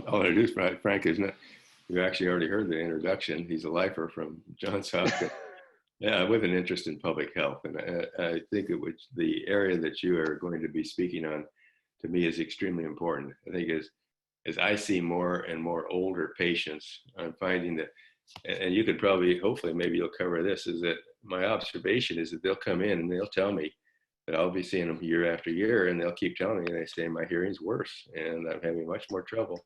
I'll introduce Frank. Isn't it? You actually already heard the introduction. He's a lifer from Johns Hopkins, yeah, with an interest in public health. And I think the area that you are going to be speaking on, to me, is extremely important. I think as I see more and more older patients, I'm finding that, and you could probably, hopefully, maybe you'll cover this, is that my observation is that they'll come in and they'll tell me that I'll be seeing them year after year, and they'll keep telling me, and they say my hearing's worse and I'm having much more trouble.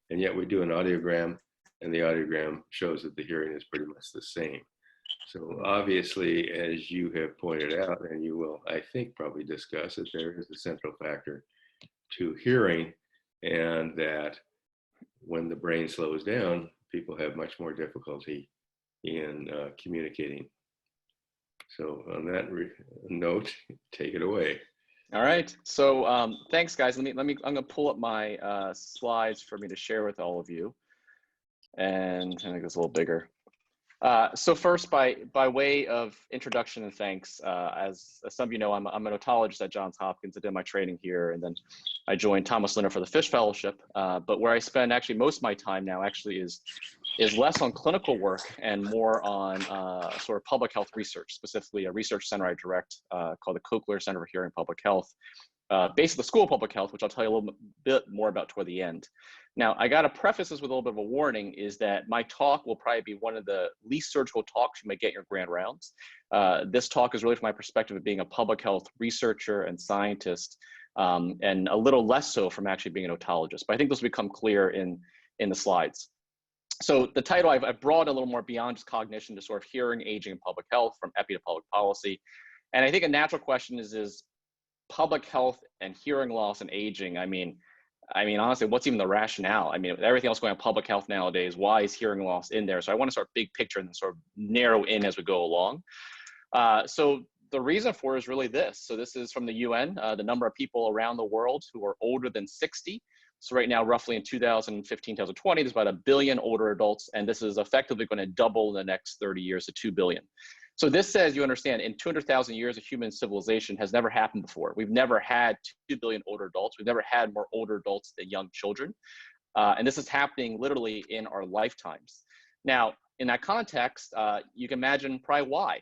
And yet we do an audiogram, and the audiogram shows that the hearing is pretty much the same. So obviously, as you have pointed out, and you will, I think, probably discuss, that there is a central factor to hearing, and that when the brain slows down, people have much more difficulty in communicating. So on that note, take it away. All right. So thanks, guys. I'm gonna pull up my slides for me to share with all of you, and I think it's a little bigger. So first, by way of introduction and thanks, as some of you know, I'm an otologist at Johns Hopkins. I did my training here, and then I joined Thomas Linner for the Fish Fellowship. But where I spend actually most of my time now actually is less on clinical work and more on sort of public health research, specifically a research center I direct called the Cochlear Center for Hearing Public Health, based at the School of Public Health, which I'll tell you a little bit more about toward the end. Now, I got to preface this with a little bit of a warning, is that my talk will probably be one of the least surgical talks you may get in your grand rounds. This talk is really from my perspective of being a public health researcher and scientist, and a little less so from actually being an otologist. But I think this will become clear in the slides. So the title, I've brought a little more beyond just cognition to sort of hearing, aging, and public health, from epi to public policy. And I think a natural question is public health and hearing loss and aging, I mean, honestly, what's even the rationale? I mean, with everything else going on public health nowadays, why is hearing loss in there? So I want to start big picture and then sort of narrow in as we go along. So the reason for it is really this. So this is from the UN, the number of people around the world who are older than 60. So right now, roughly in 2015, 2020, there's about 1 billion older adults, and this is effectively going to double in the next 30 years to 2 billion. So this says, you understand, in 200,000 years of human civilization has never happened before. We've never had 2 billion older adults. We've never had more older adults than young children. And this is happening literally in our lifetimes. Now, in that context, you can imagine probably why.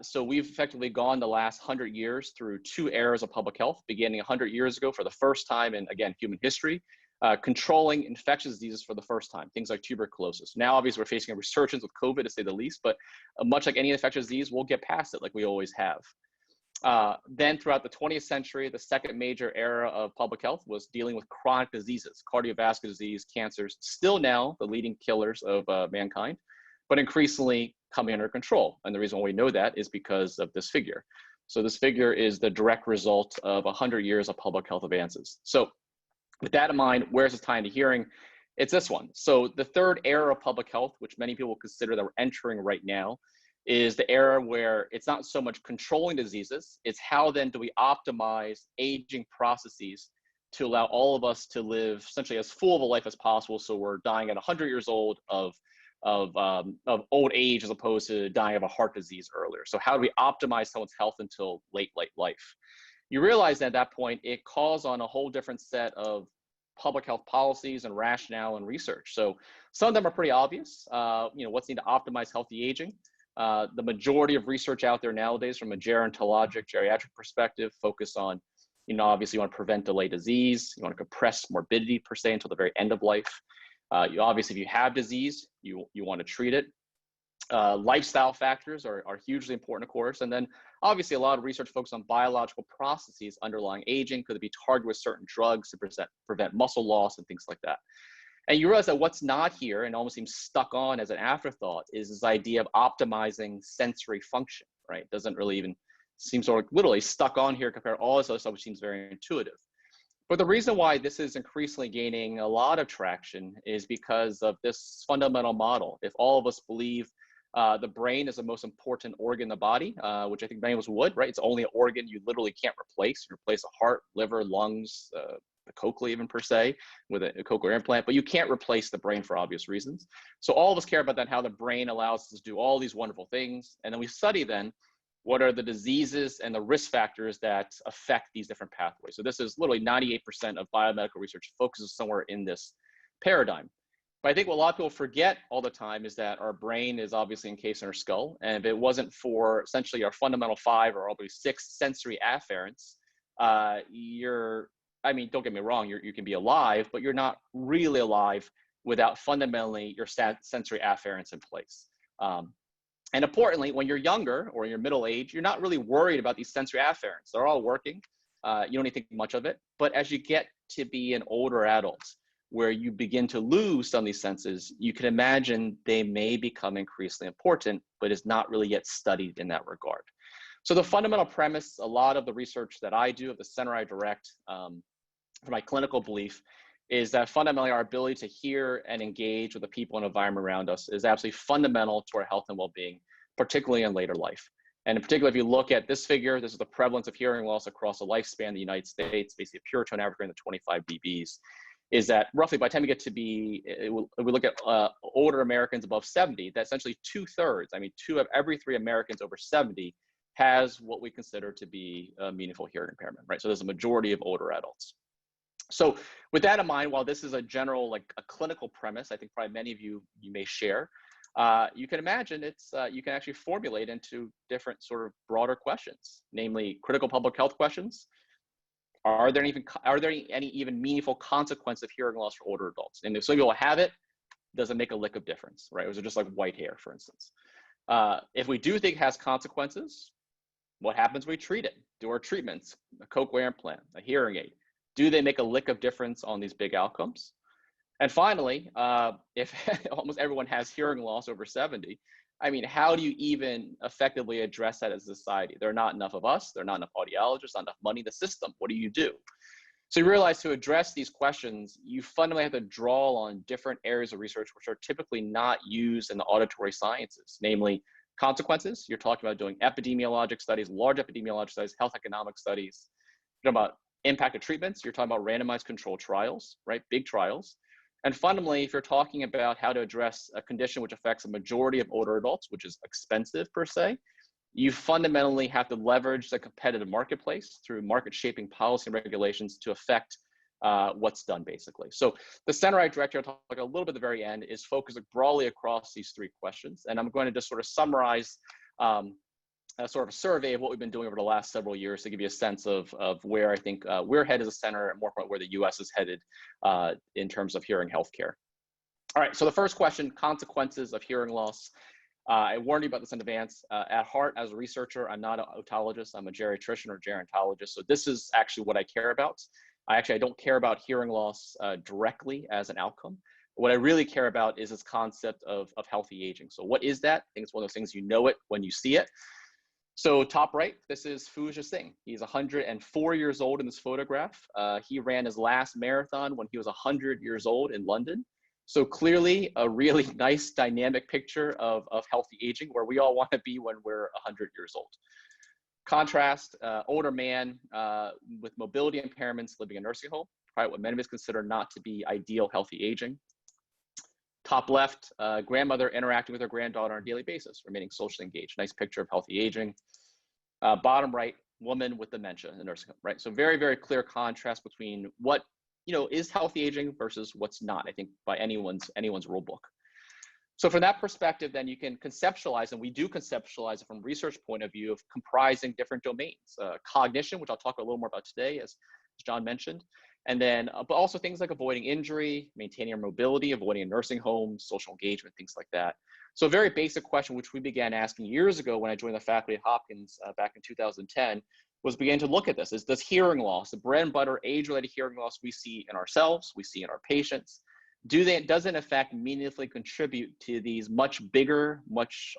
So we've effectively gone the last 100 years through 2 eras of public health, beginning 100 years ago for the first time in, again, human history, controlling infectious diseases for the first time, things like tuberculosis. Now, obviously, we're facing a resurgence with COVID, to say the least, but much like any infectious disease, we'll get past it like we always have. Then throughout the 20th century, the second major era of public health was dealing with chronic diseases, cardiovascular disease, cancers, still now the leading killers of mankind, but increasingly coming under control. And the reason why we know that is because of this figure. So this figure is the direct result of 100 years of public health advances. So with that in mind, where's this tie into hearing? It's this one. So the third era of public health, which many people consider that we're entering right now, is the era where it's not so much controlling diseases, it's how then do we optimize aging processes to allow all of us to live essentially as full of a life as possible. So we're dying at 100 years old of old age as opposed to dying of a heart disease earlier. So how do we optimize someone's health until late life? You realize that at that point, it calls on a whole different set of public health policies and rationale and research. So some of them are pretty obvious. What's needed to optimize healthy aging. The majority of research out there nowadays from a gerontologic, geriatric perspective focus on, obviously you want to prevent delayed disease. You want to compress morbidity per se until the very end of life. Obviously, if you have disease, you want to treat it. Lifestyle factors are hugely important, of course. And then obviously a lot of research focused on biological processes underlying aging. Could it be targeted with certain drugs to prevent muscle loss and things like that? And you realize that what's not here and almost seems stuck on as an afterthought is this idea of optimizing sensory function, right? Doesn't really even seem sort of literally stuck on here compared to all this other stuff, which seems very intuitive. But the reason why this is increasingly gaining a lot of traction is because of this fundamental model. If all of us believe the brain is the most important organ in the body, which I think many of us would, right? It's only an organ you literally can't replace. You replace a heart, liver, lungs, the cochlea even per se, with a cochlear implant, but you can't replace the brain for obvious reasons. So all of us care about that, how the brain allows us to do all these wonderful things. And then we study then What are the diseases and the risk factors that affect these different pathways? So this is literally 98% of biomedical research focuses somewhere in this paradigm. But I think what a lot of people forget all the time is that our brain is obviously encased in our skull. And if it wasn't for essentially our fundamental 5 or probably 6 sensory afferents, I mean, don't get me wrong, you can be alive, but you're not really alive without fundamentally your sensory afferents in place. And importantly, when you're younger or in your middle age, you're not really worried about these sensory afferents. They're all working. You don't need to think much of it. But as you get to be an older adult, where you begin to lose some of these senses, you can imagine they may become increasingly important, but is not really yet studied in that regard. So the fundamental premise, a lot of the research that I do, of the center I direct, for my clinical belief, is that fundamentally our ability to hear and engage with the people and environment around us is absolutely fundamental to our health and well-being, particularly in later life. And in particular, if you look at this figure, this is the prevalence of hearing loss across the lifespan in the United States, basically a pure tone average in the 25 dBs, is that roughly by the time you get to be, if we look at older Americans above 70, that essentially 2/3, I mean 2 of every 3 Americans over 70 has what we consider to be a meaningful hearing impairment, right? So there's a majority of older adults. So with that in mind, while this is a general, like a clinical premise, I think probably many of you may share, you can imagine you can actually formulate into different sort of broader questions, namely critical public health questions. Are there any even meaningful consequences of hearing loss for older adults? And if some people have it, does it make a lick of difference, right? Or is it just like white hair, for instance? If we do think it has consequences, what happens when we treat it? Do our treatments, a cochlear implant, a hearing aid, do they make a lick of difference on these big outcomes? And finally, if almost everyone has hearing loss over 70, I mean, how do you even effectively address that as a society? There are not enough of us, there are not enough audiologists, not enough money in the system. What do you do? So you realize to address these questions, you fundamentally have to draw on different areas of research which are typically not used in the auditory sciences, namely consequences. You're talking about doing epidemiologic studies, large epidemiologic studies, health economic studies. You're talking about impact of treatments. You're talking about randomized controlled trials, right? Big trials. And fundamentally, if you're talking about how to address a condition which affects a majority of older adults, which is expensive per se, you fundamentally have to leverage the competitive marketplace through market shaping policy and regulations to affect what's done, basically. So the center I direct here, I'll talk a little bit at the very end, is focused broadly across these 3 questions. And I'm going to just sort of summarize sort of a survey of what we've been doing over the last several years to give you a sense of where I think we're headed as a center, and more importantly, where the US is headed in terms of hearing healthcare. All right, so the first question, consequences of hearing loss. I warned you about this in advance. At heart, as a researcher, I'm not an otologist, I'm a geriatrician or gerontologist. So this is actually what I care about. I don't care about hearing loss directly as an outcome. What I really care about is this concept of healthy aging. So what is that? I think it's one of those things, you know it when you see it. So top right, this is Fuja Singh. He's 104 years old in this photograph. He ran his last marathon when he was 100 years old in London. So clearly a really nice dynamic picture of healthy aging, where we all want to be when we're 100 years old. Contrast, older man with mobility impairments living in a nursing home, probably what many of us consider not to be ideal healthy aging. Top left, grandmother interacting with her granddaughter on a daily basis, remaining socially engaged. Nice picture of healthy aging. Bottom right, woman with dementia in the nursing home, right? So very, very clear contrast between what is healthy aging versus what's not, I think, by anyone's rule book. So from that perspective, then you can conceptualize, and we do conceptualize it from a research point of view, of comprising different domains. Cognition, which I'll talk a little more about today, as John mentioned. And then, but also things like avoiding injury, maintaining our mobility, avoiding a nursing home, social engagement, things like that. So a very basic question, which we began asking years ago when I joined the faculty at Hopkins back in 2010, was begin to look at this. Is this hearing loss, the bread and butter age-related hearing loss we see in ourselves, we see in our patients, does it in fact meaningfully contribute to these much bigger,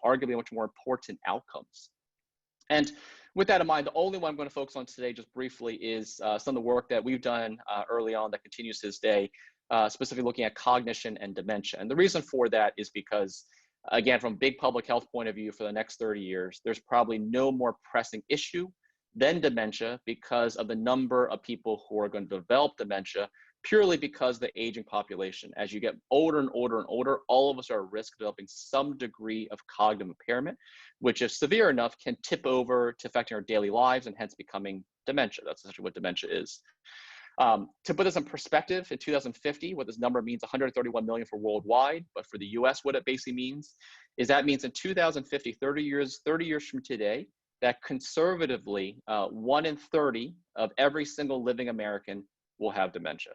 arguably much more important outcomes? And with that in mind, the only one I'm going to focus on today just briefly is some of the work that we've done early on that continues to this day, specifically looking at cognition and dementia. And the reason for that is because, again, from a big public health point of view, for the next 30 years, there's probably no more pressing issue than dementia because of the number of people who are going to develop dementia purely because the aging population. As you get older and older and older, all of us are at risk of developing some degree of cognitive impairment, which if severe enough can tip over to affecting our daily lives and hence becoming dementia. That's essentially what dementia is. To put this in perspective, in 2050, what this number means, 131 million for worldwide, but for the US, what it basically means is that means in 2050, 30 years from today, that conservatively 1 in 30 of every single living American will have dementia.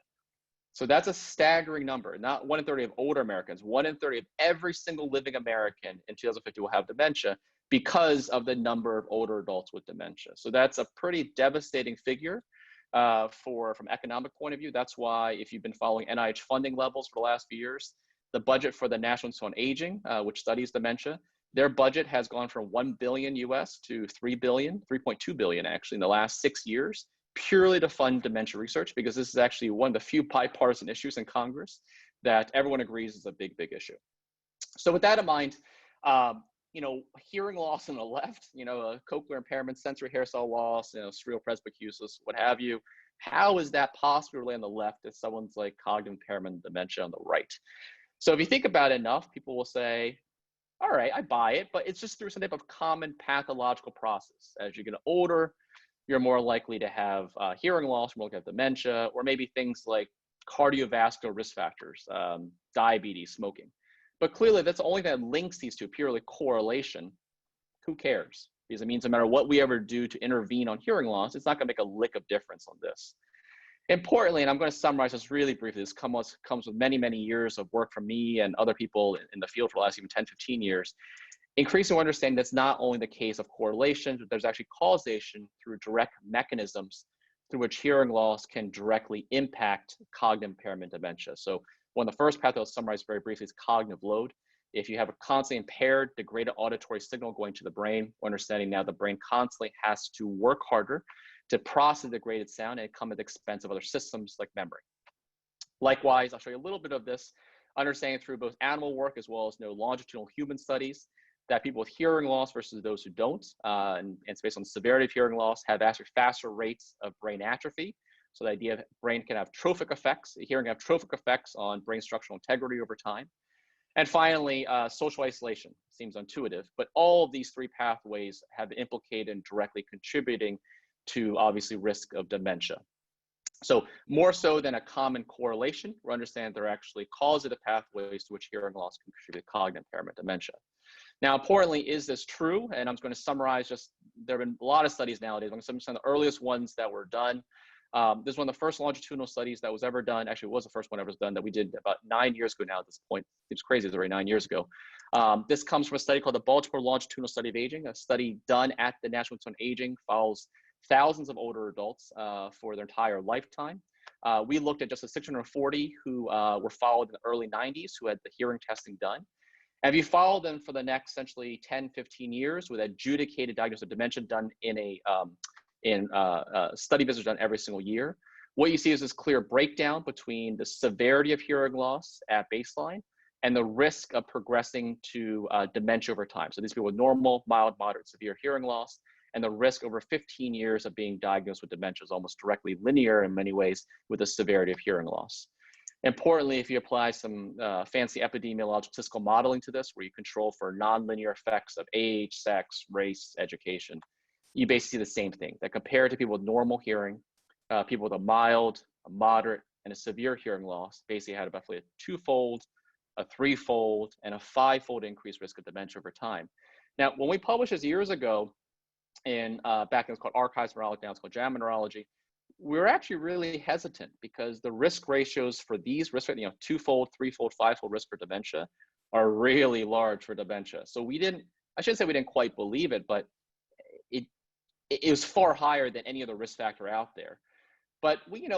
So that's a staggering number, not 1 in 30 of older Americans, 1 in 30 of every single living American in 2050 will have dementia because of the number of older adults with dementia. So that's a pretty devastating figure from economic point of view. That's why if you've been following NIH funding levels for the last few years, the budget for the National Institute on Aging, which studies dementia, their budget has gone from 1 billion US to 3 billion, 3.2 billion actually in the last 6 years, purely to fund dementia research, because this is actually one of the few bipartisan issues in Congress that everyone agrees is a big, big issue. So with that in mind, hearing loss on the left, cochlear impairment, sensory hair cell loss, cerebral presbycusis, what have you. How is that possibly really on the left if someone's like cognitive impairment and dementia on the right? So if you think about it enough, people will say, all right, I buy it, but it's just through some type of common pathological process. As you get older, you're more likely to have hearing loss, more likely to have dementia, or maybe things like cardiovascular risk factors, diabetes, smoking. But clearly, that's the only thing that links these two, purely correlation. Who cares? Because it means no matter what we ever do to intervene on hearing loss, it's not going to make a lick of difference on this. Importantly, and I'm going to summarize this really briefly, this comes with many, many years of work from me and other people in the field for the last even 10, 15 years, increasingly understanding that's not only the case of correlation, but there's actually causation through direct mechanisms through which hearing loss can directly impact cognitive impairment dementia. So one of the first paths I'll summarize very briefly is cognitive load. If you have a constantly impaired, degraded auditory signal going to the brain, we're understanding now the brain constantly has to work harder to process degraded sound, and it comes at the expense of other systems like memory. Likewise, I'll show you a little bit of this, understanding through both animal work as well as longitudinal human studies, that people with hearing loss versus those who don't, and it's based on the severity of hearing loss, have actually faster rates of brain atrophy. So the idea of brain can have trophic effects, hearing have trophic effects on brain structural integrity over time. And finally, social isolation seems intuitive, but all of these three pathways have implicated and directly contributing to obviously risk of dementia. So more so than a common correlation, we understand there are actually causative pathways to which hearing loss can contribute to cognitive impairment dementia. Now, importantly, is this true? And I'm going to summarize there have been a lot of studies nowadays. I'm going to summarize some of the earliest ones that were done. This is one of the first longitudinal studies that was ever done. Actually, it was the first one ever done that we did about 9 years ago now at this point. It's crazy, it's already 9 years ago. This comes from a study called the Baltimore Longitudinal Study of Aging, a study done at the National Institute on Aging, follows thousands of older adults for their entire lifetime. We looked at just the 640 who were followed in the early 90s who had the hearing testing done. And if you follow them for the next essentially 10, 15 years with adjudicated diagnosis of dementia done in study visits done every single year, what you see is this clear breakdown between the severity of hearing loss at baseline and the risk of progressing to dementia over time. So these people with normal, mild, moderate, severe hearing loss, and the risk over 15 years of being diagnosed with dementia is almost directly linear in many ways with the severity of hearing loss. Importantly, if you apply some fancy epidemiological statistical modeling to this, where you control for nonlinear effects of age, sex, race, education, you basically see the same thing, that compared to people with normal hearing, people with a mild, a moderate, and a severe hearing loss basically had about a twofold, a threefold, and a fivefold increased risk of dementia over time. Now, when we published this years ago back then it's called Archives of Neurology, now it's called JAMA Neurology, we were actually really hesitant because the risk ratios for these risk, twofold, threefold, fivefold risk for dementia are really large for dementia. So I shouldn't say we didn't quite believe it, but it was far higher than any other risk factor out there. But we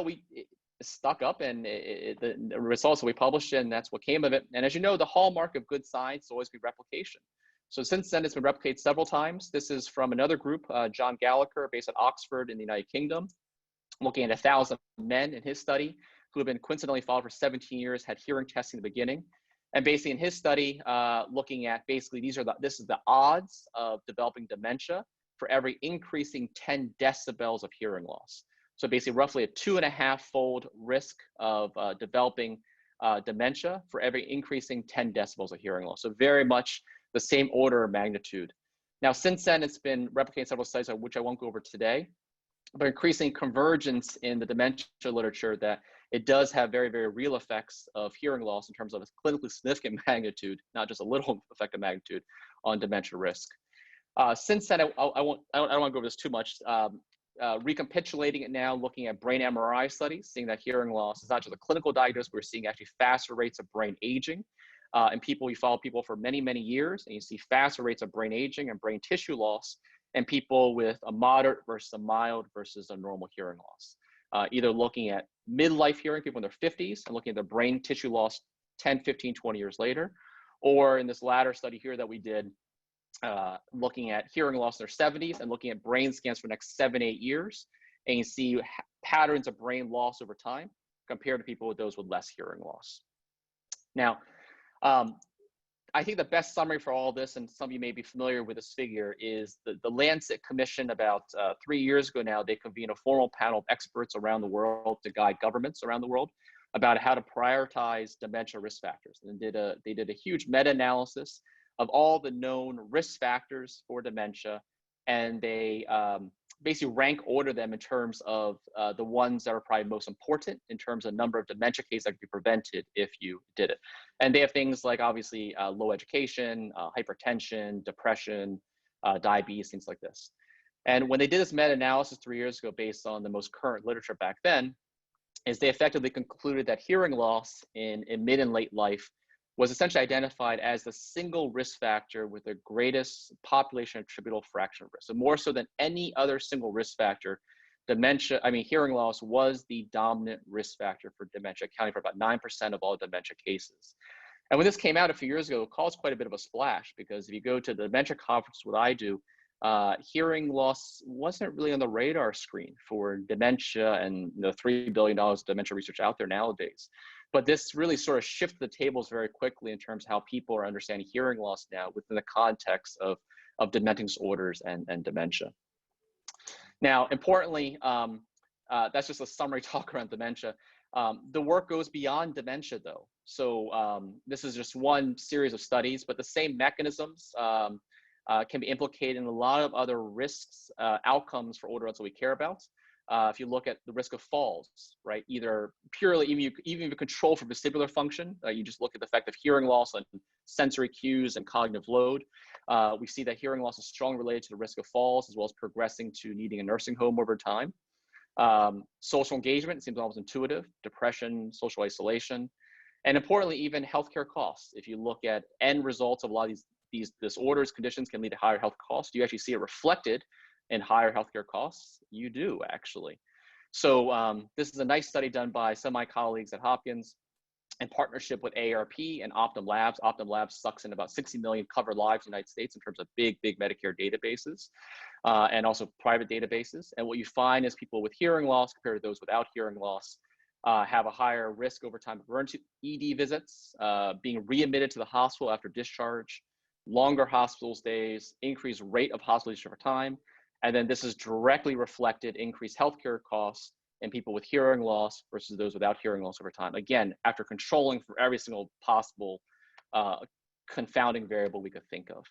stuck up, and the results that we published, and that's what came of it. And as you know, the hallmark of good science will always be replication. So since then, it's been replicated several times. This is from another group, John Gallagher, based at Oxford in the United Kingdom, looking at 1,000 men in his study who have been coincidentally followed for 17 years, had hearing testing in the beginning. And basically in his study, looking at basically this is the odds of developing dementia for every increasing 10 decibels of hearing loss. So basically roughly a 2.5-fold risk of developing dementia for every increasing 10 decibels of hearing loss. So very much the same order of magnitude. Now, since then, it's been replicated in several studies, which I won't go over today, but increasing convergence in the dementia literature that it does have very, very real effects of hearing loss in terms of its clinically significant magnitude, not just a little effect of magnitude on dementia risk. Since then, I don't want to go over this too much. Recapitulating it now, looking at brain MRI studies, seeing that hearing loss is not just a clinical diagnosis, we're seeing actually faster rates of brain aging. And you follow people for many, many years, and you see faster rates of brain aging and brain tissue loss in people with a moderate versus a mild versus a normal hearing loss. Either looking at midlife hearing, people in their 50s, and looking at their brain tissue loss 10, 15, 20 years later, or in this latter study here that we did, looking at hearing loss in their 70s and looking at brain scans for the next 7-8 years, and you see patterns of brain loss over time compared to people with those with less hearing loss. Now, I think the best summary for all this, and some of you may be familiar with this figure, is the Landsat Commission about 3 years ago now. They convened a formal panel of experts around the world to guide governments around the world about how to prioritize dementia risk factors. And they did a huge meta-analysis of all the known risk factors for dementia, and they basically rank order them in terms of the ones that are probably most important in terms of number of dementia cases that could be prevented if you did it. And they have things like obviously low education, hypertension, depression, diabetes, things like this. And when they did this meta-analysis 3 years ago based on the most current literature back then, is they effectively concluded that hearing loss in mid and late life was essentially identified as the single risk factor with the greatest population attributable fraction of risk. So more so than any other single risk factor, hearing loss was the dominant risk factor for dementia, accounting for about 9% of all dementia cases. And when this came out a few years ago, it caused quite a bit of a splash, because if you go to the dementia conference, what I do, hearing loss wasn't really on the radar screen for dementia and the $3 billion of dementia research out there nowadays. But this really sort of shifted the tables very quickly in terms of how people are understanding hearing loss now within the context of dementing disorders and dementia. Now, importantly, that's just a summary talk around dementia. The work goes beyond dementia, though. So this is just one series of studies, but the same mechanisms can be implicated in a lot of other risks, outcomes for older adults that we care about. If you look at the risk of falls, right? Either purely, even if you control for vestibular function, you just look at the effect of hearing loss on sensory cues and cognitive load. We see that hearing loss is strongly related to the risk of falls, as well as progressing to needing a nursing home over time. Social engagement seems almost intuitive, depression, social isolation, and importantly, even healthcare costs. If you look at end results of a lot of these disorders, conditions can lead to higher health costs. Do you actually see it reflected in higher healthcare costs? You do, actually. So this is a nice study done by some of my colleagues at Hopkins in partnership with AARP and Optum Labs. Optum Labs sucks in about 60 million covered lives in the United States in terms of big Medicare databases and also private databases. And what you find is people with hearing loss compared to those without hearing loss have a higher risk over time of emergency ED visits, being readmitted to the hospital after discharge, longer hospital stays, increased rate of hospitalization over time. And then this is directly reflected increased healthcare costs in people with hearing loss versus those without hearing loss over time. Again, after controlling for every single possible confounding variable we could think of.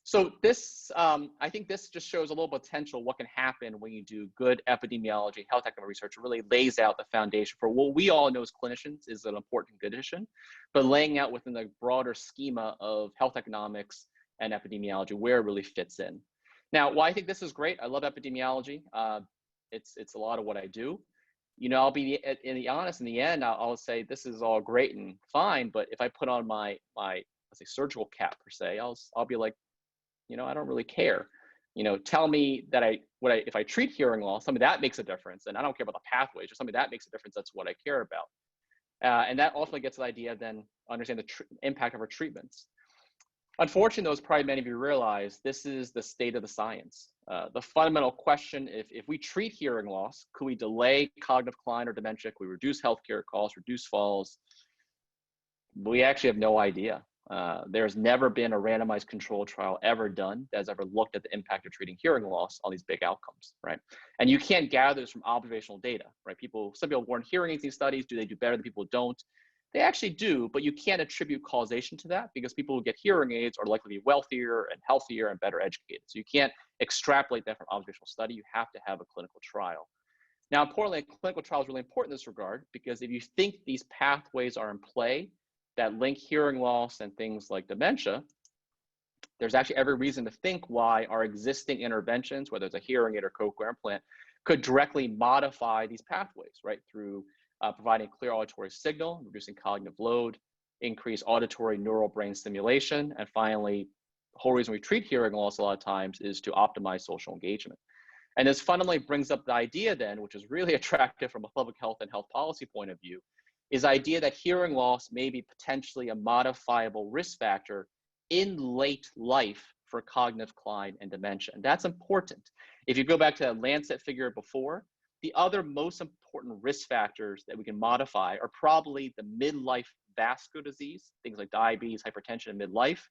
So this, I think this just shows a little potential what can happen when you do good epidemiology, health economic research. It really lays out the foundation for what we all know as clinicians is an important condition, but laying out within the broader schema of health economics and epidemiology where it really fits in. Now, why I think this is great, I love epidemiology. It's a lot of what I do. You know, I'll be honest, in the end, I'll say this is all great and fine, but if I put on my let's say surgical cap per se, I'll be like, you know, I don't really care. You know, tell me that if I treat hearing loss, something that makes a difference, and I don't care about the pathways, or something that makes a difference, that's what I care about. And that ultimately gets to the idea then understand the impact of our treatments. Unfortunately, though, as probably many of you realize, this is the state of the science. The fundamental question, if we treat hearing loss, could we delay cognitive decline or dementia? Could we reduce healthcare costs, reduce falls? We actually have no idea. There's never been a randomized control trial ever done that has ever looked at the impact of treating hearing loss on these big outcomes, right? And you can't gather this from observational data, right? Some people weren't hearing these studies. Do they do better than people who don't? They actually do, but you can't attribute causation to that because people who get hearing aids are likely to be wealthier and healthier and better educated. So you can't extrapolate that from observational study. You have to have a clinical trial. Now, importantly, a clinical trial is really important in this regard because if you think these pathways are in play that link hearing loss and things like dementia, there's actually every reason to think why our existing interventions, whether it's a hearing aid or cochlear implant, could directly modify these pathways, right? Through providing clear auditory signal, reducing cognitive load, increase auditory neural brain stimulation, and finally, the whole reason we treat hearing loss a lot of times is to optimize social engagement. And this fundamentally brings up the idea then, which is really attractive from a public health and health policy point of view, is the idea that hearing loss may be potentially a modifiable risk factor in late life for cognitive decline and dementia. And that's important. If you go back to that Landsat figure before, the other most important risk factors that we can modify are probably the midlife vascular disease, things like diabetes, hypertension in midlife,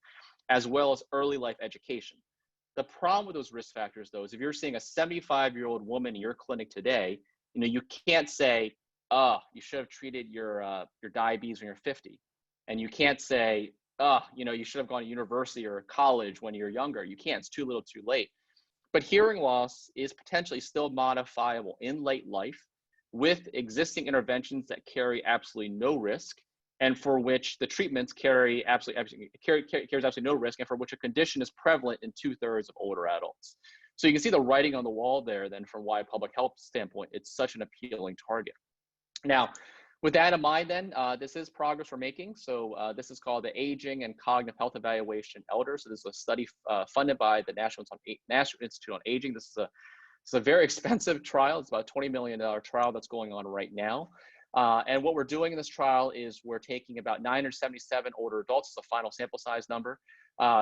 as well as early life education. The problem with those risk factors, though, is if you're seeing a 75-year-old woman in your clinic today, you can't say, oh, you should have treated your diabetes when you're 50. And you can't say, oh, you should have gone to university or college when you're younger. You can't, it's too little too late. But hearing loss is potentially still modifiable in late life with existing interventions that carry absolutely no risk and for which the treatments carries absolutely no risk and for which a condition is prevalent in 2/3 of older adults. So you can see the writing on the wall there then from why public health standpoint, it's such an appealing target. Now, with that in mind then, this is progress we're making. So this is called the Aging and Cognitive Health Evaluation ELDER. So this is a study funded by the National Institute on Aging. This is a very expensive trial. It's about a $20 million trial that's going on right now. And what we're doing in this trial is we're taking about 977 older adults, it's a final sample size number,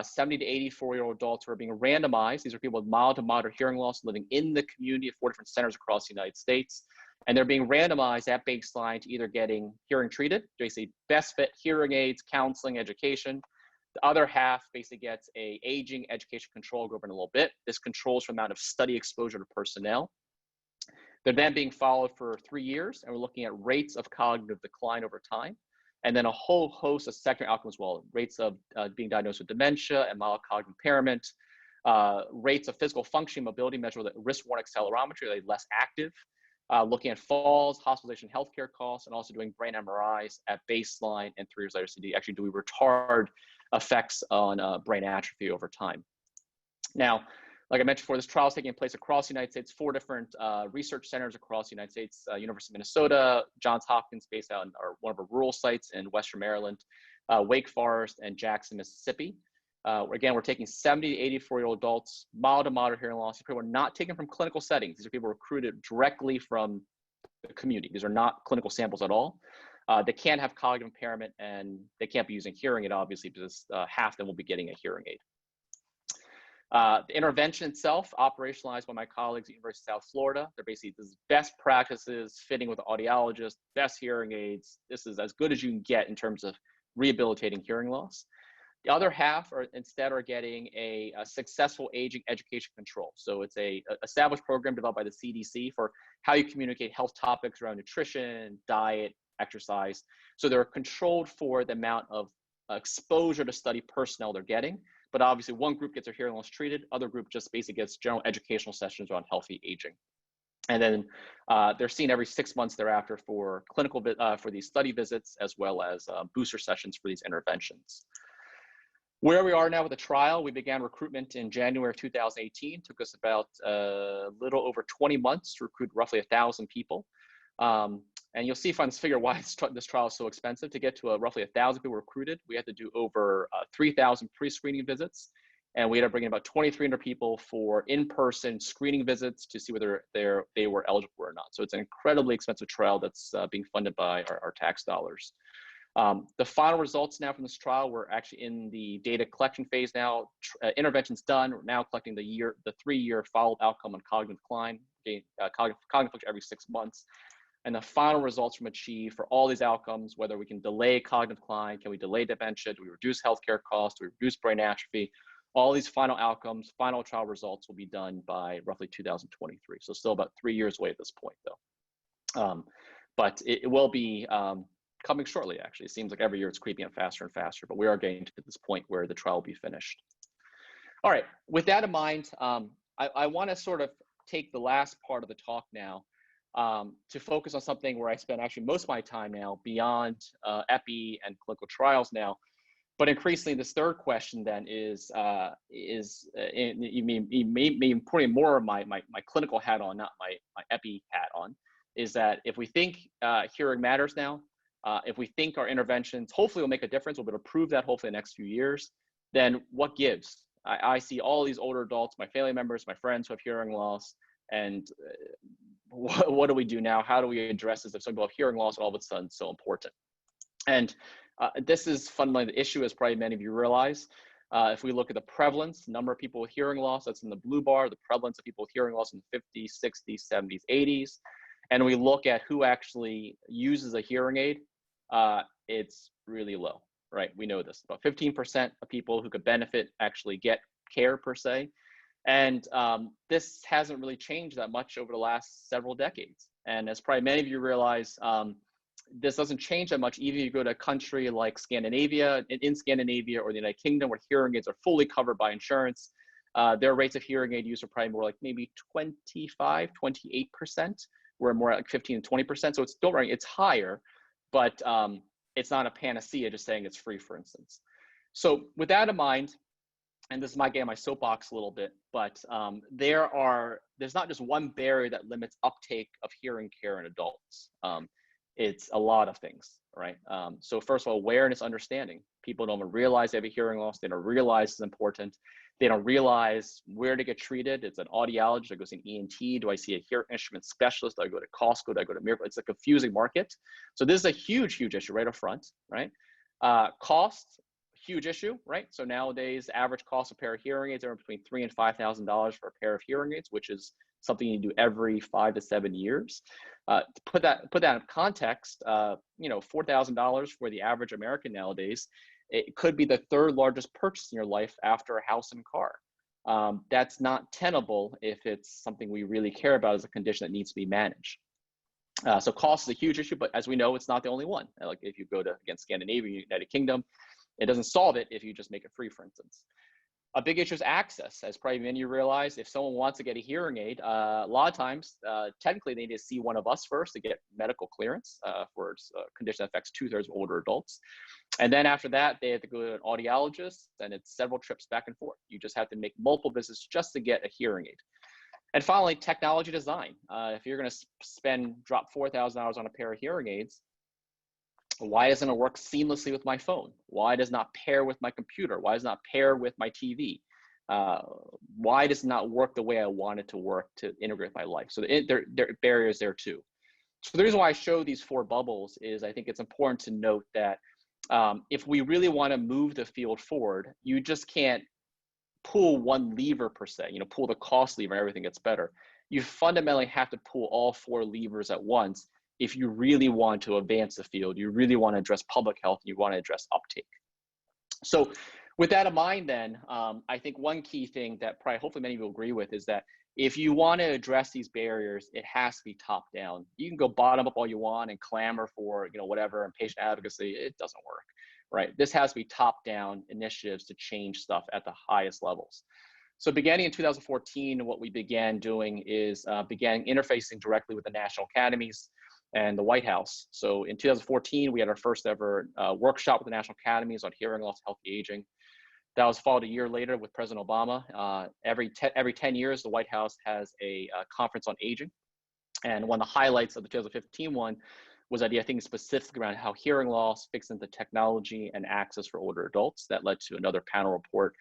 70 to 84-year-old adults who are being randomized. These are people with mild to moderate hearing loss living in the community at 4 different centers across the United States. And they're being randomized at baseline to either getting hearing treated, basically best fit hearing aids, counseling, education. The other half basically gets a aging education control group in a little bit. This controls for the amount of study exposure to personnel. They're then being followed for 3 years, and we're looking at rates of cognitive decline over time, and then a whole host of secondary outcomes as well, rates of being diagnosed with dementia and mild cognitive impairment, rates of physical function, mobility measure with a wrist-worn accelerometry, are they less active, looking at falls, hospitalization, healthcare costs, and also doing brain MRIs at baseline and 3 years later to see, actually, do we retard effects on brain atrophy over time. Now, like I mentioned before, this trial is taking place across the United States, 4 different research centers across the United States, University of Minnesota, Johns Hopkins based out in one of our rural sites in Western Maryland, Wake Forest, and Jackson, Mississippi. Again, we're taking 70 to 84-year-old adults, mild to moderate hearing loss. These people are not taken from clinical settings. These are people recruited directly from the community. These are not clinical samples at all. They can't have cognitive impairment, and they can't be using hearing aid, obviously, because half of them will be getting a hearing aid. The intervention itself, operationalized by my colleagues at the University of South Florida. They're basically this best practices, fitting with the audiologist, best hearing aids. This is as good as you can get in terms of rehabilitating hearing loss. The other half are getting a successful aging education control. So it's a established program developed by the CDC for how you communicate health topics around nutrition, diet, exercise. So they're controlled for the amount of exposure to study personnel they're getting. But obviously one group gets their hearing loss treated, other group just basically gets general educational sessions around healthy aging. And then they're seen every 6 months thereafter for for these study visits, as well as booster sessions for these interventions. Where we are now with the trial, we began recruitment in January of 2018. Took us about a little over 20 months to recruit roughly 1,000 people. And you'll see from this figure why this trial is so expensive. To get to roughly 1,000 people recruited, we had to do over 3,000 pre-screening visits. And we ended up bringing about 2,300 people for in-person screening visits to see whether they were eligible or not. So it's an incredibly expensive trial that's being funded by our tax dollars. The final results now from this trial, we're actually in the data collection phase now. Intervention's done. We're now collecting the 3-year follow-up outcome on cognitive decline, cognitive function every 6 months. and the final results from Achieve for all these outcomes, whether we can delay cognitive decline, can we delay dementia, do we reduce healthcare costs, do we reduce brain atrophy, all these final outcomes, final trial results will be done by roughly 2023. So still about 3 years away at this point though. But it will be coming shortly, actually. It seems like every year it's creeping up faster and faster, but we are getting to this point where the trial will be finished. All right, with that in mind, I want to sort of take the last part of the talk now to focus on something where I spend actually most of my time now beyond epi and clinical trials now. But increasingly, this third question then is me putting more of my clinical hat on, not my epi hat on, is that if we think hearing matters now, if we think our interventions hopefully will make a difference, we'll be able to prove that hopefully in the next few years, then what gives? I see all these older adults, my family members, my friends who have hearing loss, and what do we do now? How do we address this if some people have hearing loss and all of a sudden it's so important? And this is fundamentally the issue, as probably many of you realize. If we look at the prevalence, number of people with hearing loss, that's in the blue bar, the prevalence of people with hearing loss in the 50s, 60s, 70s, 80s, and we look at who actually uses a hearing aid, it's really low, right? We know this. About 15% of people who could benefit actually get care per se. And this hasn't really changed that much over the last several decades. And as probably many of you realize, this doesn't change that much even if you go to a country like Scandinavia, in Scandinavia or the United Kingdom, where hearing aids are fully covered by insurance. Their rates of hearing aid use are probably more like maybe 25, 28%. We're more like 15 to 20%. So it's still right, it's higher, but it's not a panacea just saying it's free, for instance. So with that in mind, and this might get my soapbox a little bit, but there's not just one barrier that limits uptake of hearing care in adults. It's a lot of things, right? So first of all, awareness, understanding. People don't even realize they have a hearing loss. They don't realize it's important. They don't realize where to get treated. It's an audiologist. Do I go see an ENT? Do I see a hearing instrument specialist? Do I go to Costco? Do I go to Miracle? It's a confusing market. So this is a huge, huge issue right up front, right? Cost, huge issue, right? So nowadays, average cost of a pair of hearing aids are between $3,000 and $5,000 for a pair of hearing aids, which is something you do every 5 to 7 years. To put that in context, $4,000 for the average American nowadays, it could be the third largest purchase in your life after a house and car. That's not tenable if it's something we really care about as a condition that needs to be managed. So cost is a huge issue, but as we know, it's not the only one. Like if you go to, again, Scandinavia, United Kingdom, it doesn't solve it if you just make it free, for instance. A big issue is access. As probably many of you realize, if someone wants to get a hearing aid, a lot of times, technically they need to see one of us first to get medical clearance for a condition that affects 2/3 of older adults. And then after that, they have to go to an audiologist, and it's several trips back and forth. You just have to make multiple visits just to get a hearing aid. And finally, technology design. If you're going to drop $4,000 on a pair of hearing aids, why doesn't it work seamlessly with my phone? Why does it not pair with my computer? Why does it not pair with my TV? Why does it not work the way I want it to work to integrate my life? So there are barriers there too. So the reason why I show these 4 bubbles is I think it's important to note that if we really want to move the field forward, you just can't pull one lever per se, pull the cost lever and everything gets better. You fundamentally have to pull all 4 levers at once if you really want to advance the field, you really want to address public health, you want to address uptake. So with that in mind then, I think one key thing that probably hopefully many of you will agree with is that if you want to address these barriers, it has to be top down. You can go bottom up all you want and clamor for whatever and patient advocacy, it doesn't work, right? This has to be top down initiatives to change stuff at the highest levels. So beginning in 2014, what we began doing is began interfacing directly with the national academies and the White House. So in 2014, we had our first ever workshop with the national academies on hearing loss, healthy aging. That was followed a year later with President Obama. Every 10 years, the White House has a conference on aging. And one of the highlights of the 2015 one was that I think specifically around how hearing loss fits into technology and access for older adults. That led to another panel report.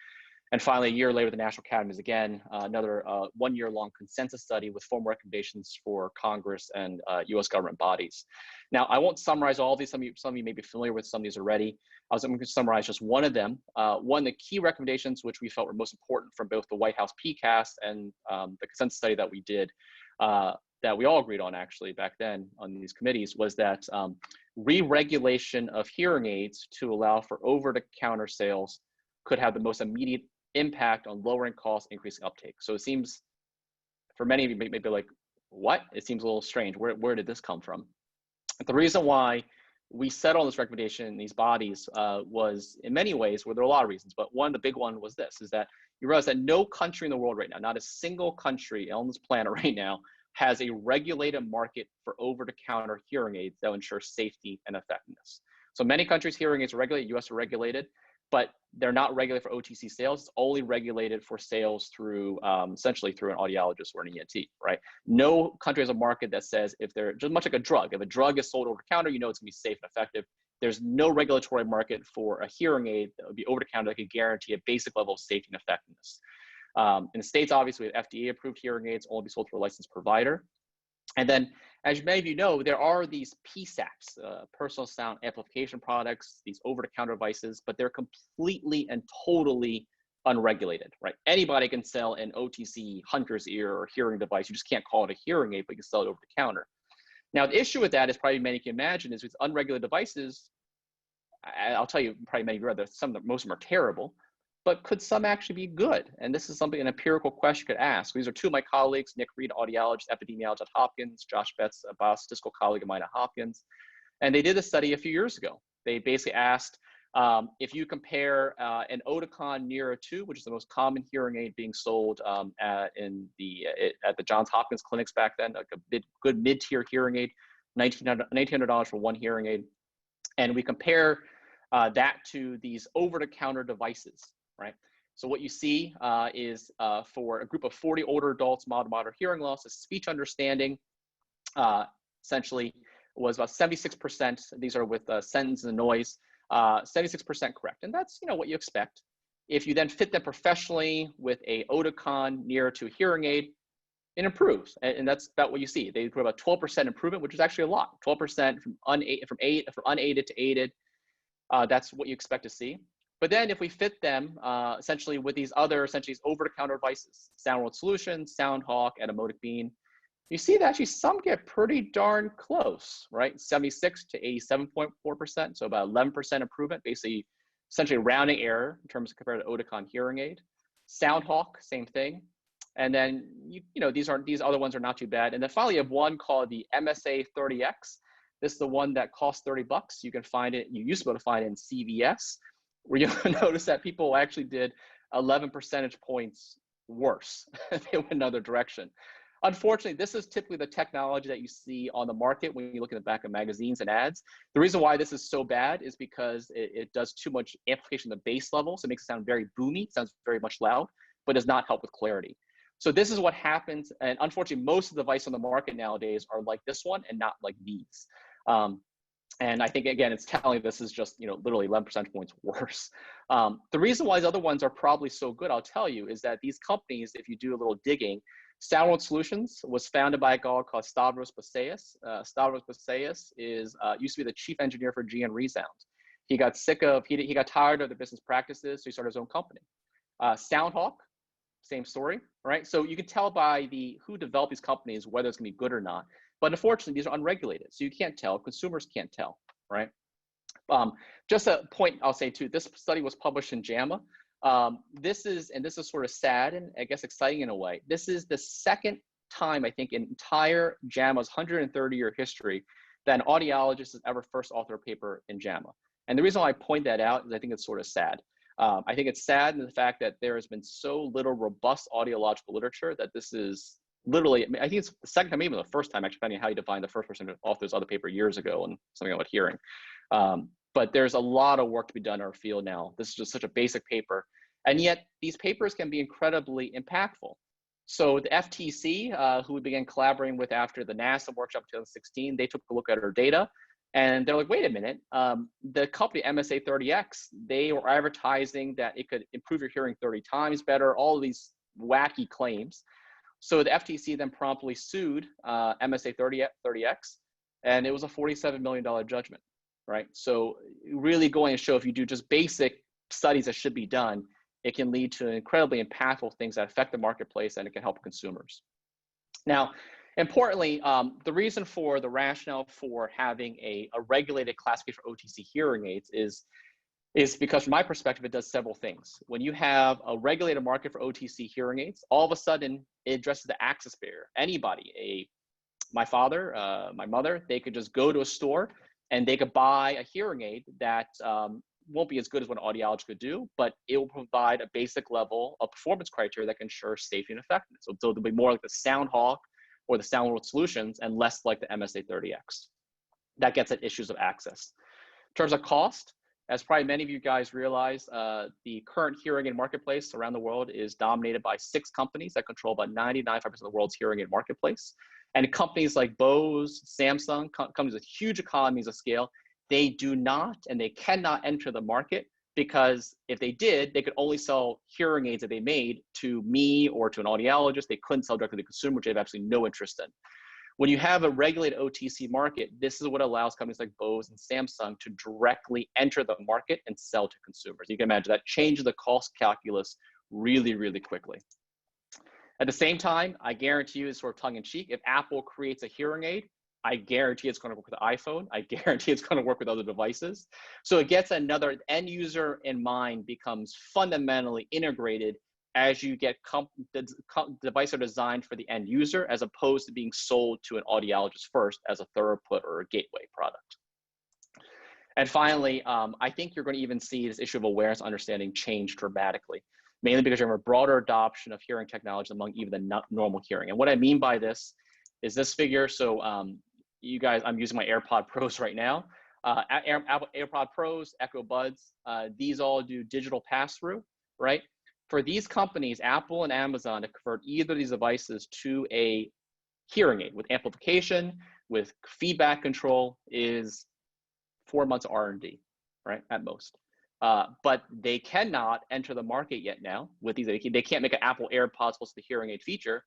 And finally, a year later, the National Academies again, another 1-year-long consensus study with formal recommendations for Congress and U.S. government bodies. Now, I won't summarize all of these. Some of you may be familiar with some of these already. I'm going to summarize just one of them. One of the key recommendations, which we felt were most important from both the White House PCAST and the consensus study that we did, that we all agreed on actually back then on these committees was that re-regulation of hearing aids to allow for over-the-counter sales could have the most immediate impact on lowering costs, increasing uptake. So it seems, for many of you, maybe like, what? It seems a little strange. Where did this come from? The reason why we settled on this recommendation in these bodies was in many ways, well, there are a lot of reasons, but one, the big one was this, is that you realize that no country in the world right now, not a single country on this planet right now, has a regulated market for over-the-counter hearing aids that ensure safety and effectiveness. So many countries' hearing aids are regulated, US are regulated, but they're not regulated for OTC sales. It's only regulated for sales through, essentially through an audiologist or an ENT, right? No country has a market that says if they're, just much like a drug, if a drug is sold over the counter, you know it's gonna be safe and effective. There's no regulatory market for a hearing aid that would be over the counter that could guarantee a basic level of safety and effectiveness. In the States, obviously, we have FDA approved hearing aids, only be sold through a licensed provider. And then, as many of you know, there are these PSAPs, personal sound amplification products, these over-the-counter devices, but they're completely and totally unregulated, right? Anybody can sell an OTC hunter's ear or hearing device. You just can't call it a hearing aid, but you can sell it over the counter. Now, the issue with that is probably many can imagine is with unregulated devices, I'll tell you, probably many of you read that most of them are terrible, but could some actually be good? And this is something, an empirical question you could ask. These are two of my colleagues, Nick Reed, audiologist, epidemiologist at Hopkins, Josh Betts, a biostatistical colleague of mine at Hopkins. And they did a study a few years ago. They basically asked if you compare an Oticon Nero 2, which is the most common hearing aid being sold at the Johns Hopkins clinics back then, like a good mid-tier hearing aid, $1,900 for one hearing aid. And we compare that to these over-the-counter devices, right? So what you see is for a group of 40 older adults, mild to moderate hearing loss, a speech understanding essentially was about 76%. These are with sentence and noise, 76% correct. And that's, you know, what you expect. If you then fit them professionally with a Oticon Nero 2 hearing aid, it improves. And that's about what you see. They put about 12% improvement, which is actually a lot. 12% from unaided to aided. That's what you expect to see. But then if we fit them essentially with these other, essentially over-the-counter devices, SoundWorld Solutions, SoundHawk, and Emotic Bean, you see that actually some get pretty darn close, right? 76 to 87.4%, so about 11% improvement, basically essentially rounding error in terms of compared to Oticon hearing aid. SoundHawk, same thing. And then, you know, these other ones are not too bad. And then finally you have one called the MSA 30X. This is the one that costs $30. You can find it, you used to be able to find it in CVS, where you'll notice that people actually did 11 percentage points worse. They went another direction. Unfortunately, this is typically the technology that you see on the market when you look at the back of magazines and ads. The reason why this is so bad is because it does too much amplification at the base level, so it makes it sound very boomy, it sounds very much loud, but does not help with clarity. So this is what happens, and unfortunately, most of the devices on the market nowadays are like this one and not like these. And I think, again, it's telling this is just, you know, literally 11 percentage points worse. The reason why these other ones are probably so good, I'll tell you, is that these companies, if you do a little digging, SoundWorld Solutions was founded by a guy called Stavros Baseas. Stavros Baseas used to be the chief engineer for GN Resound. He got he got tired of the business practices, so he started his own company. SoundHawk, same story, right? So you can tell by who developed these companies whether it's gonna be good or not. But unfortunately, these are unregulated, so you can't tell. Consumers can't tell, right? Just a point I'll say too, this study was published in JAMA. This is sort of sad and I guess exciting in a way. This is the second time, I think, in entire JAMA's 130-year history that an audiologist has ever first authored a paper in JAMA. And the reason why I point that out is I think it's sort of sad. I think it's sad in the fact that there has been so little robust audiological literature that this is literally, I think it's the second time, even the first time, actually, depending on how you define the first person to author this other paper years ago and something about hearing. But there's a lot of work to be done in our field now. This is just such a basic paper. And yet these papers can be incredibly impactful. So the FTC, who we began collaborating with after the NASA workshop in 2016, they took a look at our data and they're like, wait a minute, the company MSA 30X, they were advertising that it could improve your hearing 30 times better, all of these wacky claims. So the FTC then promptly sued MSA 30X, and it was a $47 million judgment, right? So really going to show if you do just basic studies that should be done, it can lead to incredibly impactful things that affect the marketplace and it can help consumers. Now, Importantly, the reason for the rationale for having a regulated classification for OTC hearing aids is because from my perspective, it does several things. When you have a regulated market for OTC hearing aids, all of a sudden it addresses the access barrier. Anybody, my father, my mother, they could just go to a store and they could buy a hearing aid that won't be as good as what an audiologist could do, but it will provide a basic level of performance criteria that can ensure safety and effectiveness. So it'll be more like the SoundHawk or the SoundWorld solutions and less like the MSA30X. That gets at issues of access. In terms of cost, as probably many of you guys realize, the current hearing aid marketplace around the world is dominated by 6 companies that control about 90-95% of the world's hearing aid marketplace. And companies like Bose, Samsung, companies with huge economies of scale, they do not and they cannot enter the market, because if they did, they could only sell hearing aids that they made to me or to an audiologist. They couldn't sell directly to the consumer, which they have absolutely no interest in. When you have a regulated OTC market, this is what allows companies like Bose and Samsung to directly enter the market and sell to consumers. You can imagine that changes the cost calculus really, really quickly. At the same time, I guarantee you, it's sort of tongue in cheek, if Apple creates a hearing aid, I guarantee it's going to work with the iPhone. I guarantee it's going to work with other devices. So it gets another end user in mind, becomes fundamentally integrated as you get the devices are designed for the end user, as opposed to being sold to an audiologist first as a throughput or a gateway product. And finally, I think you're going to even see this issue of awareness understanding change dramatically, mainly because you have a broader adoption of hearing technology among even the normal hearing. And what I mean by this is this figure. So you guys, I'm using my AirPod Pros right now. AirPod Pros, Echo Buds, these all do digital pass-through, right? For these companies, Apple and Amazon, to convert either of these devices to a hearing aid with amplification, with feedback control, is 4 months R&D, right, at most. But they cannot enter the market yet now with these. They can't make an Apple AirPods plus the hearing aid feature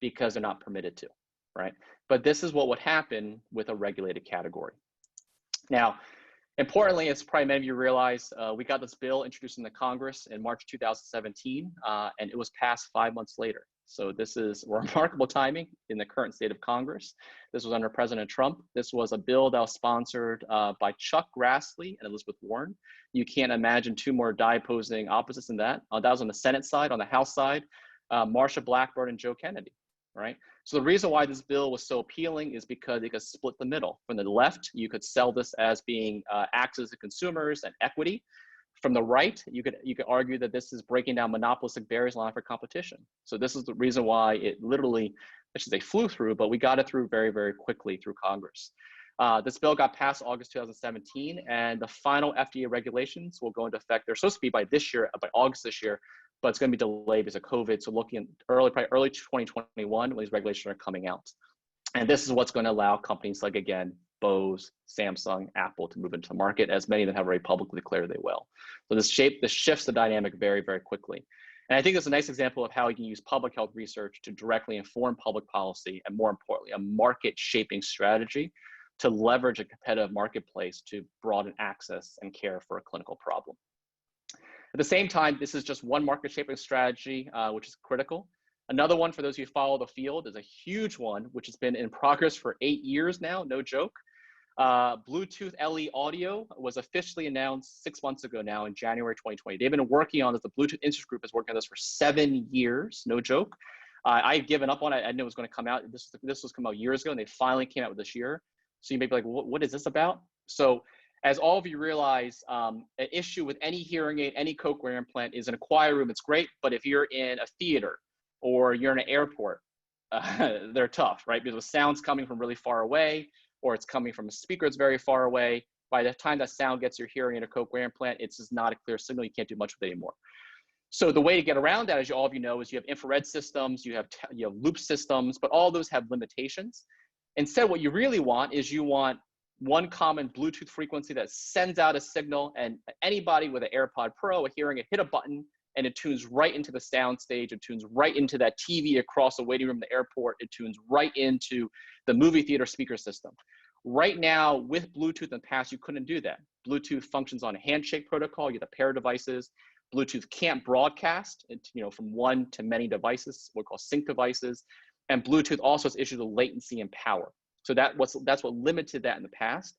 because they're not permitted to, right? But this is what would happen with a regulated category. Now, importantly, as probably many of you realize, we got this bill introduced in the Congress in March 2017, and it was passed 5 months later. So this is remarkable timing in the current state of Congress. This was under President Trump. This was a bill that was sponsored by Chuck Grassley and Elizabeth Warren. You can't imagine 2 more die-opposing opposites than that. That was on the Senate side. On the House side, Marsha Blackburn and Joe Kennedy, right? So the reason why this bill was so appealing is because it could split the middle. From the left, you could sell this as being access to consumers and equity. From the right, you could argue that this is breaking down monopolistic barriers allowing for competition. So this is the reason why it literally, I should say, flew through, but we got it through very, very quickly through Congress. This bill got passed August 2017, and the final FDA regulations will go into effect. They're supposed to be by this year, by August this year, but it's going to be delayed because of COVID. So looking at probably early 2021 when these regulations are coming out. And this is what's going to allow companies like, again, Bose, Samsung, Apple to move into the market, as many of them have already publicly declared they will. So this shifts the dynamic very, very quickly. And I think it's a nice example of how you can use public health research to directly inform public policy, and more importantly, a market shaping strategy to leverage a competitive marketplace to broaden access and care for a clinical problem. At the same time, this is just one market shaping strategy, which is critical. Another one, for those of you who follow the field, is a huge one, which has been in progress for 8 years now, no joke. Bluetooth LE audio was officially announced 6 months ago now in January 2020. They've been working on this, the Bluetooth Industry Group is working on this for 7 years, no joke. I've given up on it. I knew it was going to come out. This was come out years ago, and they finally came out with this year. So you may be like, what is this about? So as all of you realize, an issue with any hearing aid, any cochlear implant is in a quiet room, it's great, but if you're in a theater or you're in an airport, they're tough, right? Because the sound's coming from really far away, or it's coming from a speaker that's very far away. By the time that sound gets your hearing in a cochlear implant, it's just not a clear signal. You can't do much with it anymore. So the way to get around that, as all of you know, is you have infrared systems, you have loop systems, but all those have limitations. Instead, what you really want is you want one common Bluetooth frequency that sends out a signal, and anybody with an AirPod Pro, a hearing aid, hit a button, and it tunes right into the sound stage. It tunes right into that TV across the waiting room in the airport. It tunes right into the movie theater speaker system. Right now, with Bluetooth in the past, you couldn't do that. Bluetooth functions on a handshake protocol. You have a pair of devices. Bluetooth can't broadcast, from one to many devices, what we call sync devices. And Bluetooth also has issues of latency and power. So that's what limited that in the past.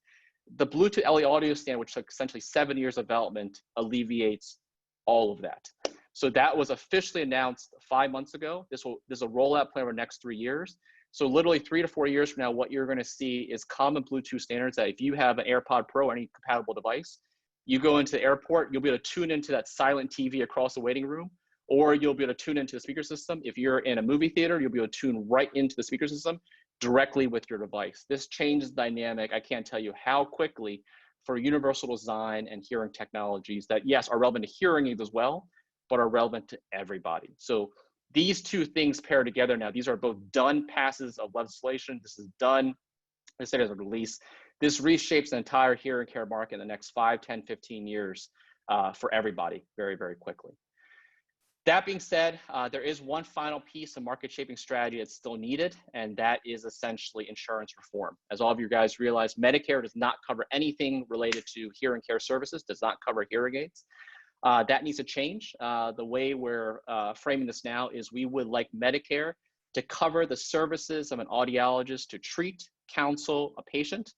The Bluetooth LE audio standard, which took essentially 7 years of development, alleviates all of that. So that was officially announced 5 months ago. There's a rollout plan over the next 3 years. So literally 3 to 4 years from now, what you're going to see is common Bluetooth standards that if you have an AirPod Pro or any compatible device, you go into the airport, you'll be able to tune into that silent TV across the waiting room, or you'll be able to tune into the speaker system. If you're in a movie theater, you'll be able to tune right into the speaker system directly with your device. This changes the dynamic. I can't tell you how quickly for universal design and hearing technologies that, yes, are relevant to hearing aids as well, but are relevant to everybody. So these two things pair together now. These are both done passes of legislation. This is done. This is a release. This reshapes the entire hearing care market in the next 5, 10, 15 years for everybody very, very quickly. That being said, there is one final piece of market shaping strategy that's still needed, and that is essentially insurance reform. As all of you guys realize, Medicare does not cover anything related to hearing care services, does not cover hearing aids. That needs to change. The way we're framing this now is we would like Medicare to cover the services of an audiologist to treat, counsel a patient,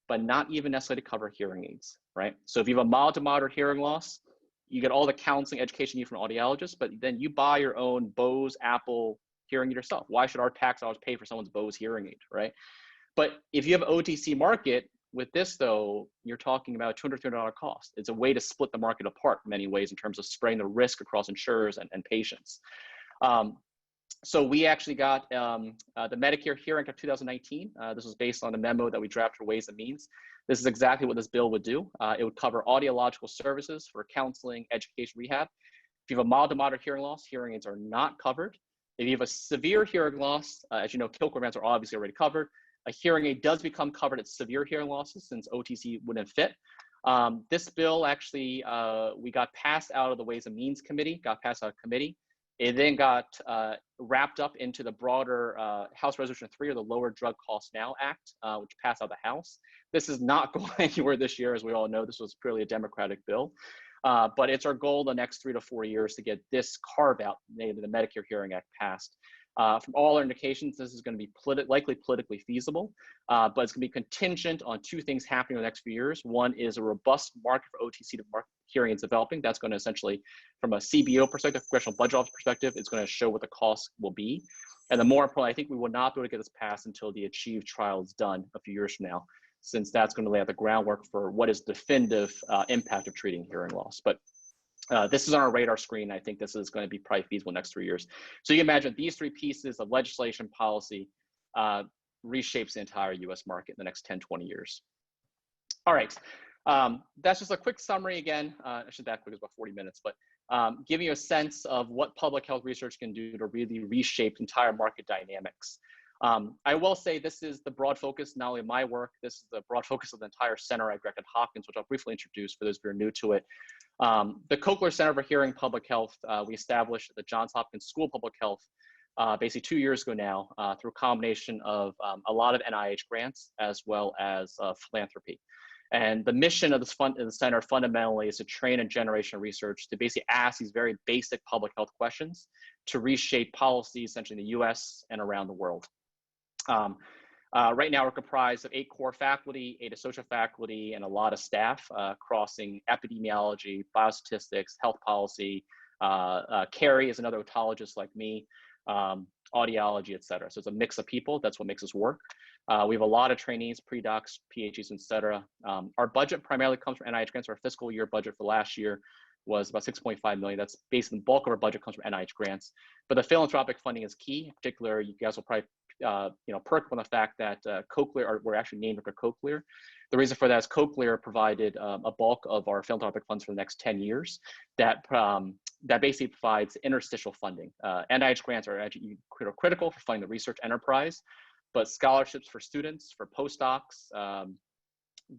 but not even necessarily to cover hearing aids, right? So if you have a mild to moderate hearing loss, you get all the counseling education you need from an audiologist, but then you buy your own Bose, Apple hearing aid yourself. Why should our tax dollars pay for someone's Bose hearing aid, right? But if you have an OTC market, with this though, you're talking about a $200, $300 cost. It's a way to split the market apart in many ways in terms of spreading the risk across insurers and patients. So we actually got the Medicare Hearing of 2019. This was based on a memo that we drafted for Ways and Means. This is exactly what this bill would do. It would cover audiological services for counseling, education, rehab. If you have a mild to moderate hearing loss, hearing aids are not covered. If you have a severe hearing loss, as you know, Cochlear implants are obviously already covered. A hearing aid does become covered at severe hearing losses since OTC wouldn't fit. This bill actually, we got passed out of the Ways and Means Committee, got passed out of committee. It then got wrapped up into the broader House Resolution 3, or the Lower Drug Costs Now Act, which passed out of the House. This is not going anywhere this year, as we all know. This was purely a Democratic bill. But it's our goal the next 3 to 4 years to get this carve out, namely the Medicare Hearing Act, passed. From all our indications, this is going to be likely politically feasible, but it's going to be contingent on two things happening in the next few years. One is a robust market for OTC hearing aids developing. That's going to essentially, from a CBO perspective, Congressional Budget Office perspective, it's going to show what the cost will be. And the more important, I think we will not be able to get this passed until the ACHIEVE trial is done a few years from now, since that's going to lay out the groundwork for what is definitive impact of treating hearing loss. But this is on our radar screen. I think this is going to be probably feasible next 3 years. So you can imagine these three pieces of legislation policy reshapes the entire US market in the next 10, 20 years. All right, that's just a quick summary again. Actually that quick is about 40 minutes, but giving you a sense of what public health research can do to really reshape entire market dynamics. I will say this is the broad focus, not only of my work, this is the broad focus of the entire center I directed at Hopkins, which I'll briefly introduce for those who are new to it. The Cochlear Center for Hearing Public Health, we established at the Johns Hopkins School of Public Health basically 2 years ago now through a combination of a lot of NIH grants as well as philanthropy. And the mission of the center fundamentally is to train a generation of research to basically ask these very basic public health questions to reshape policy essentially in the US and around the world. Right now we're comprised of 8 core faculty, 8 associate faculty, and a lot of staff crossing epidemiology, biostatistics, health policy. Carrie is another otologist like me, audiology, et cetera. So it's a mix of people. That's what makes us work. We have a lot of trainees, pre-docs, PhDs, et cetera. Our budget primarily comes from NIH grants. Our fiscal year budget for last year was about 6.5 million. That's basically the bulk of our budget comes from NIH grants. But the philanthropic funding is key. In particular, you guys will probably perk on the fact that Cochlear, we're actually named after Cochlear. The reason for that is Cochlear provided a bulk of our philanthropic funds for the next 10 years that basically provides interstitial funding. NIH grants are actually critical for funding the research enterprise, but scholarships for students, for postdocs,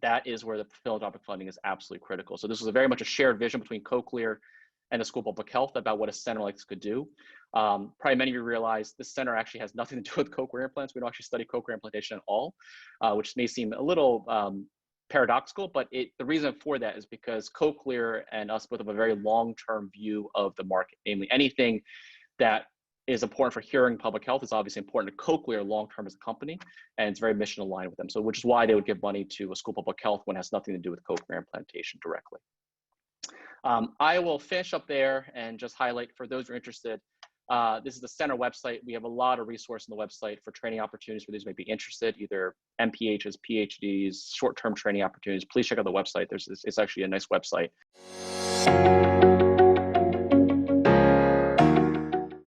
that is where the philanthropic funding is absolutely critical. So this was very much a shared vision between Cochlear and the School of Public Health about what a center like this could do. Probably many of you realize this center actually has nothing to do with cochlear implants. We don't actually study cochlear implantation at all, which may seem a little paradoxical, but the reason for that is because Cochlear and us both have a very long-term view of the market, namely anything that is important for hearing public health is obviously important to Cochlear long-term as a company, and it's very mission aligned with them. So which is why they would give money to a school public health when it has nothing to do with cochlear implantation directly. I will finish up there and just highlight for those who are interested, this is the center website. We have a lot of resources on the website for training opportunities for those who may be interested, either MPHs, PhDs, short-term training opportunities. Please check out the website. It's actually a nice website.